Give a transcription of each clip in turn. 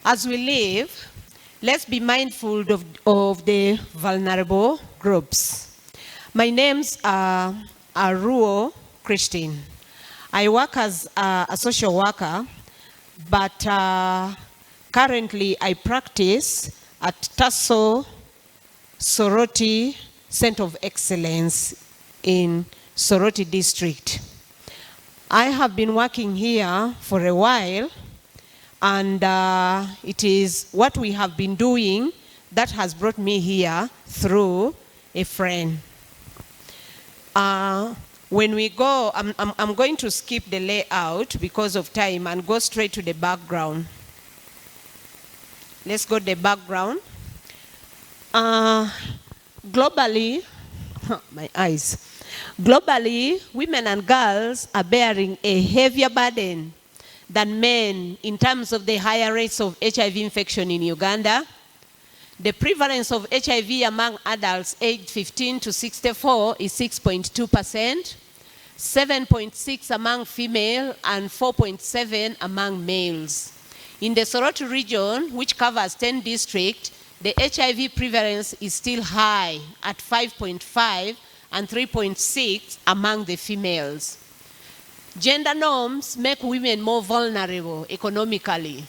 As we live, let's be mindful of the vulnerable groups. My name's ARUO Christine. I work as a social worker, but currently I practice at Tasso Soroti Center of Excellence in Soroti District. I have been working here for a while, and it is what we have been doing that has brought me here through a friend. When we go, I'm going to skip the layout because of time and go straight to the background. Let's go to the background. Globally, my eyes. Globally, women and girls are bearing a heavier burden than men in terms of the higher rates of HIV infection in Uganda. The prevalence of HIV among adults aged 15 to 64 is 6.2%, 7.6% among female, and 4.7% among males. In the Soroti region, which covers 10 districts, the HIV prevalence is still high at 5.5% and 3.6% among the females. Gender norms make women more vulnerable economically.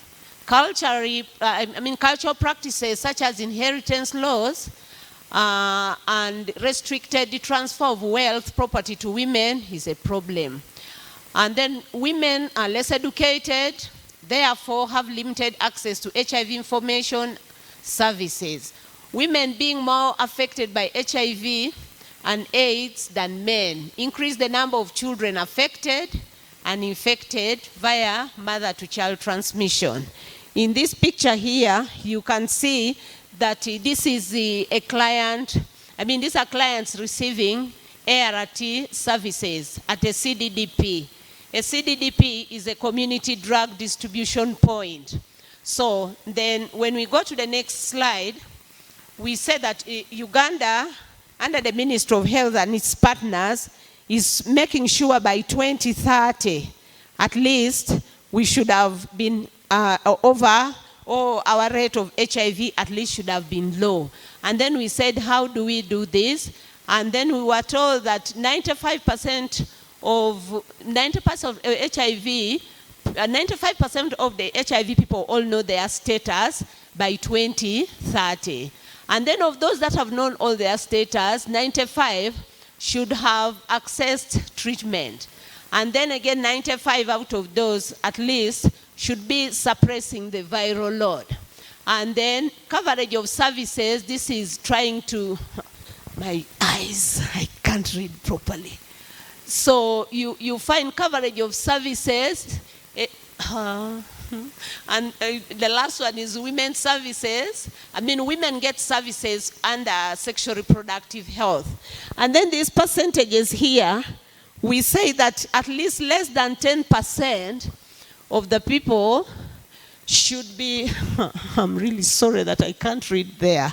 Cultural practices such as inheritance laws and restricted the transfer of wealth, property to women is a problem. And then women are less educated, therefore have limited access to HIV information services. Women being more affected by HIV and AIDS than men increase the number of children affected and infected via mother-to-child transmission. In this picture here, you can see that this is a client, these are clients receiving ART services at a CDDP. A CDDP is a community drug distribution point. So then when we go to the next slide, we say that Uganda, under the Ministry of Health and its partners, is making sure by 2030, at least, we should have been over, or our rate of HIV at least should have been low. And then we said, how do we do this? And then we were told that 95% of HIV, 95% of the HIV people all know their status by 2030. And then of those that have known all their status, 95 should have accessed treatment. And then again, 95 out of those at least should be suppressing the viral load. And then coverage of services, this is trying to, my eyes, I can't read properly. So you find coverage of services, and the last one is women's services. Women get services under sexual reproductive health. And then these percentages here, we say that at least less than 10% of the people should be, I'm really sorry that I can't read there.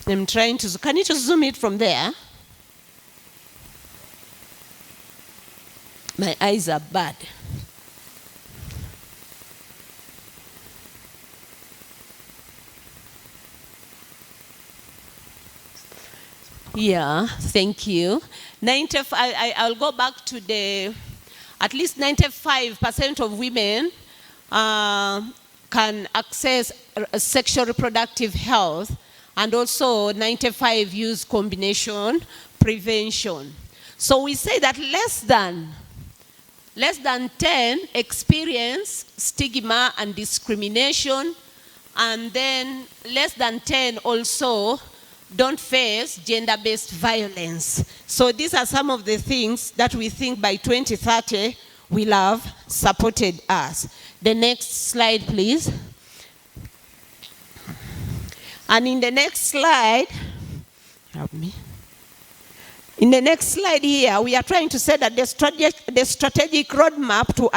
I'm trying to, can you just zoom it from there? My eyes are bad. Yeah, thank you. I'll go back to at least 95% of women can access sexual reproductive health, and also 95 use combination prevention. So we say that less than 10 experience stigma and discrimination, and then less than 10 also don't face gender-based violence. So these are some of the things that we think by 2030 will have supported us. The next slide, please. And in the next slide, help me. In the next slide here, we are trying to say that the strategic roadmap to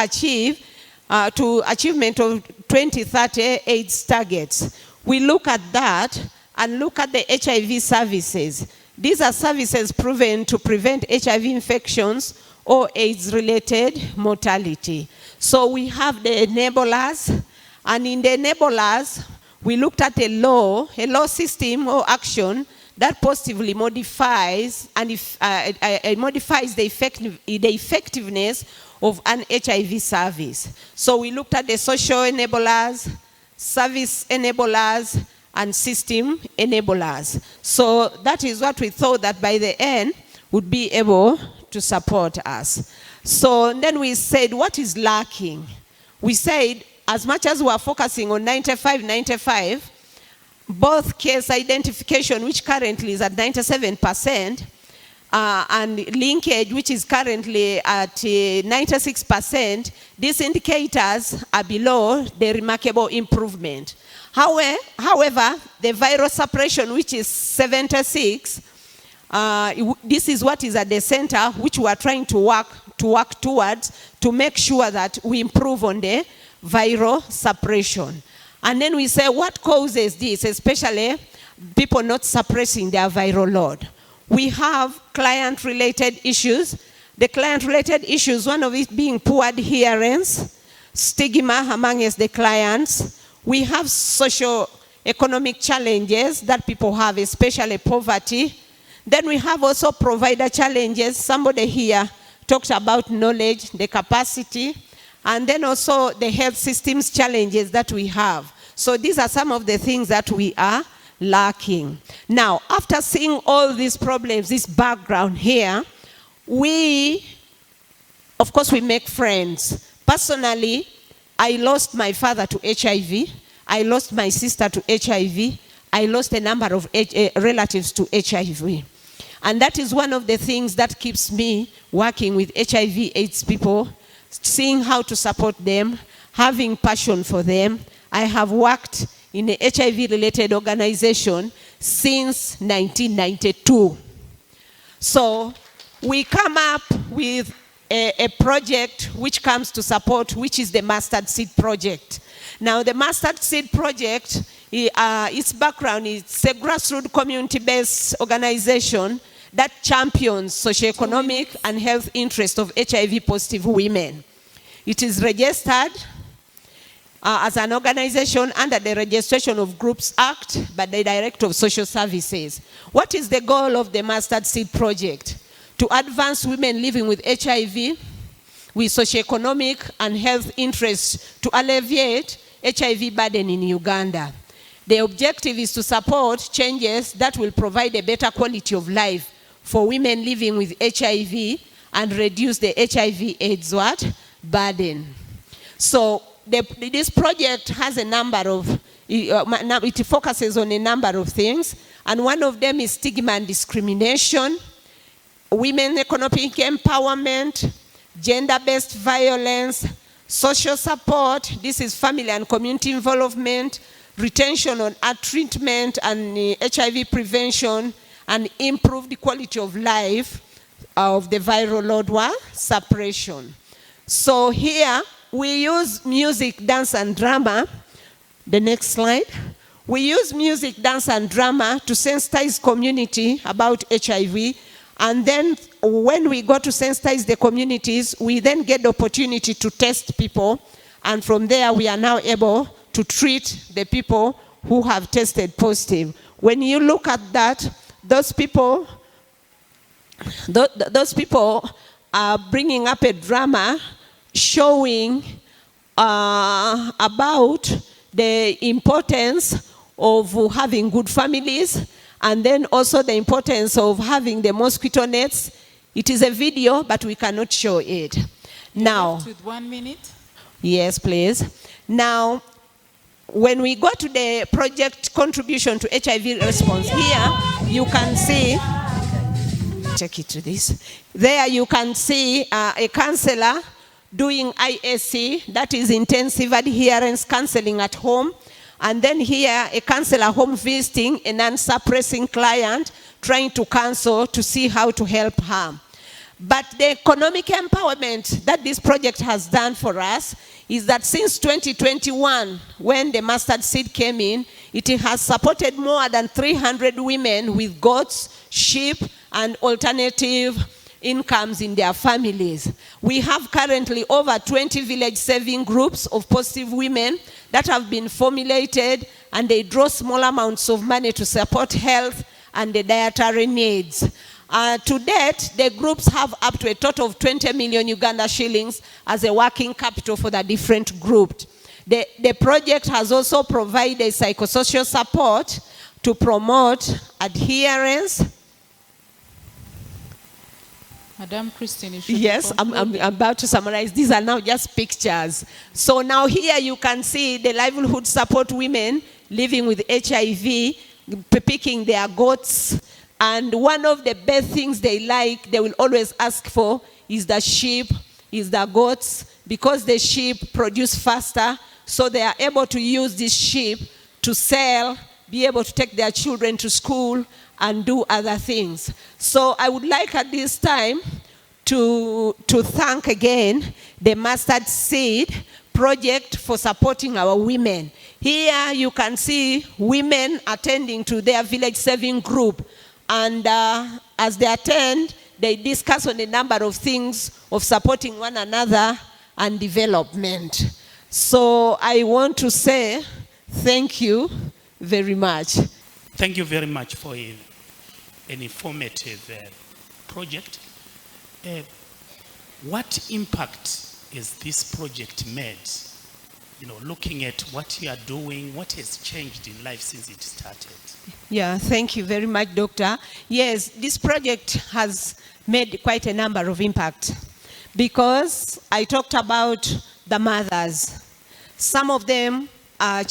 achievement of 2030 AIDS targets. We look at that and look at the HIV services. These are services proven to prevent HIV infections or AIDS-related mortality. So we have the enablers, And in the enablers, we looked at a law system or action that positively modifies and modifies the effectiveness of an HIV service. So we looked at the social enablers, service enablers, and system enablers. So that is what we thought that by the end would be able to support us. So then we said, what is lacking? We said, as much as we are focusing on 95, both case identification, which currently is at 97%, and linkage, which is currently at 96%, these indicators are below the remarkable improvement. However, the viral suppression, which is 76, this is what is at the center, which we are trying to work towards to make sure that we improve on the viral suppression. And then we say, what causes this, especially people not suppressing their viral load? We have client-related issues. The client-related issues, one of it being poor adherence, stigma amongst the clients. We have socio-economic challenges that people have, especially poverty. Then we have also provider challenges. Somebody here talked about knowledge, the capacity, and then also the health systems challenges that we have. So these are some of the things that we are lacking. Now, after seeing all these problems, this background here, of course, we make friends. Personally, I lost my father to HIV. I lost my sister to HIV. I lost a number of relatives to HIV. And that is one of the things that keeps me working with HIV/AIDS people, seeing how to support them, having passion for them. I have worked in a HIV-related organization since 1992. So we come up with a project which comes to support, which is the Mustard Seed Project. Now, the Mustard Seed Project, its background is a grassroots community-based organization that champions socioeconomic and health interests of HIV-positive women. It is registered as an organization under the Registration of Groups Act by the Director of Social Services. What is the goal of the Mustard Seed Project? To advance women living with HIV with socioeconomic and health interests to alleviate HIV burden in Uganda. The objective is to support changes that will provide a better quality of life for women living with HIV and reduce the HIV/AIDS burden. So this project has a number of, it focuses on a number of things, and one of them is stigma and discrimination, women economic empowerment, gender-based violence, social support, this is family and community involvement, retention on treatment and HIV prevention, and improved quality of life of the viral load suppression. So here, we use music, dance, and drama. The next slide. We use music, dance, and drama to sensitize community about HIV. And then when we go to sensitize the communities, we then get the opportunity to test people. And from there, we are now able to treat the people who have tested positive. When you look at that, those people are bringing up a drama showing about the importance of having good families, and then also the importance of having the mosquito nets. It is a video, but we cannot show it. Now, with 1 minute. Yes, please. Now, when we go to the project contribution to HIV response, here you can see, check it to this. There you can see a counselor doing ISC, that is intensive adherence counseling at home. And then here, a counselor home visiting a non-suppressing client, trying to counsel to see how to help her. But the economic empowerment that this project has done for us is that since 2021, when the mustard seed came in, it has supported more than 300 women with goats, sheep, and alternative incomes in their families. We have currently over 20 village saving groups of positive women that have been formulated, and they draw small amounts of money to support health and the dietary needs. To date, the groups have up to a total of 20 million Uganda shillings as a working capital for the different groups. The project has also provided psychosocial support to promote adherence. Madam Christine, yes, I'm about to summarize. These are now just pictures. So now here you can see the livelihood support women living with HIV, picking their goats. And one of the best things they like, they will always ask for, is the sheep, is the goats, because the sheep produce faster. So they are able to use this sheep to sell, be able to take their children to school and do other things. So I would like at this time to thank again the Mustard Seed Project for supporting our women. Here you can see women attending to their village saving group. And as they attend, they discuss on a number of things of supporting one another and development. So I want to say thank you very much. Thank you very much for an informative project. What impact has this project made? You know, looking at what you are doing, what has changed in life since it started? Yeah, thank you very much, Doctor. Yes, this project has made quite a number of impact, because I talked about the mothers. Some of them are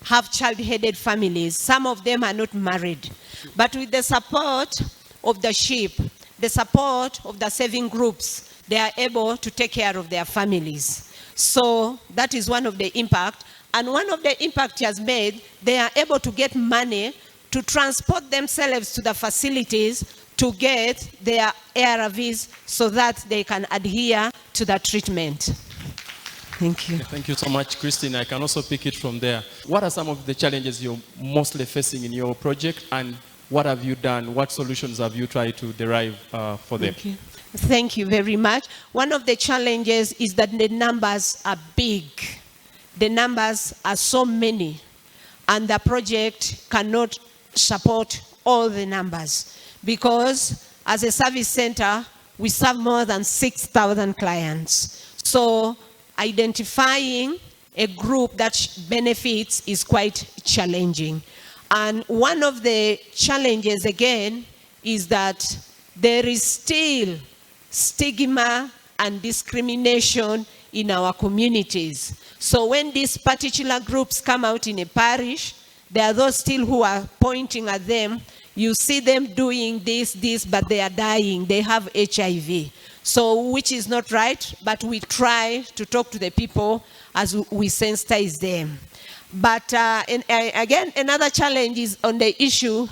have child-headed families. Some of them are not married. But with the support of the sheep, the support of the saving groups, they are able to take care of their families. So that is one of the impact. And one of the impact he has made, they are able to get money to transport themselves to the facilities to get their ARVs so that they can adhere to the treatment. Thank you. Thank you so much, Christine. I can also pick it from there. What are some of the challenges you're mostly facing in your project, and what have you done? What solutions have you tried to derive for them? Thank you. Thank you very much. One of the challenges is that the numbers are big. The numbers are so many, and the project cannot support all the numbers, because as a service center, we serve more than 6,000 clients. So identifying a group that benefits is quite challenging. And one of the challenges, again, is that there is still stigma and discrimination in our communities. So when these particular groups come out in a parish, there are those still who are pointing at them. You see them doing this, but they are dying. They have HIV. So, which is not right, but we try to talk to the people as we sensitize them. But again, another challenge is on the issue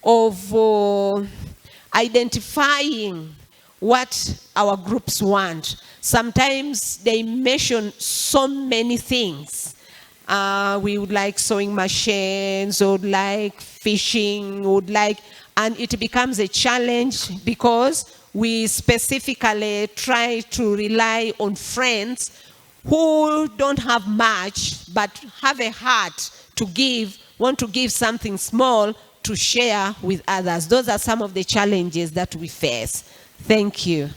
of identifying what our groups want. Sometimes they mention so many things. We would like sewing machines, would like fishing, would like, and it becomes a challenge because we specifically try to rely on friends who don't have much but have a heart to give, want to give something small to share with others. Those are some of the challenges that we face. Thank you.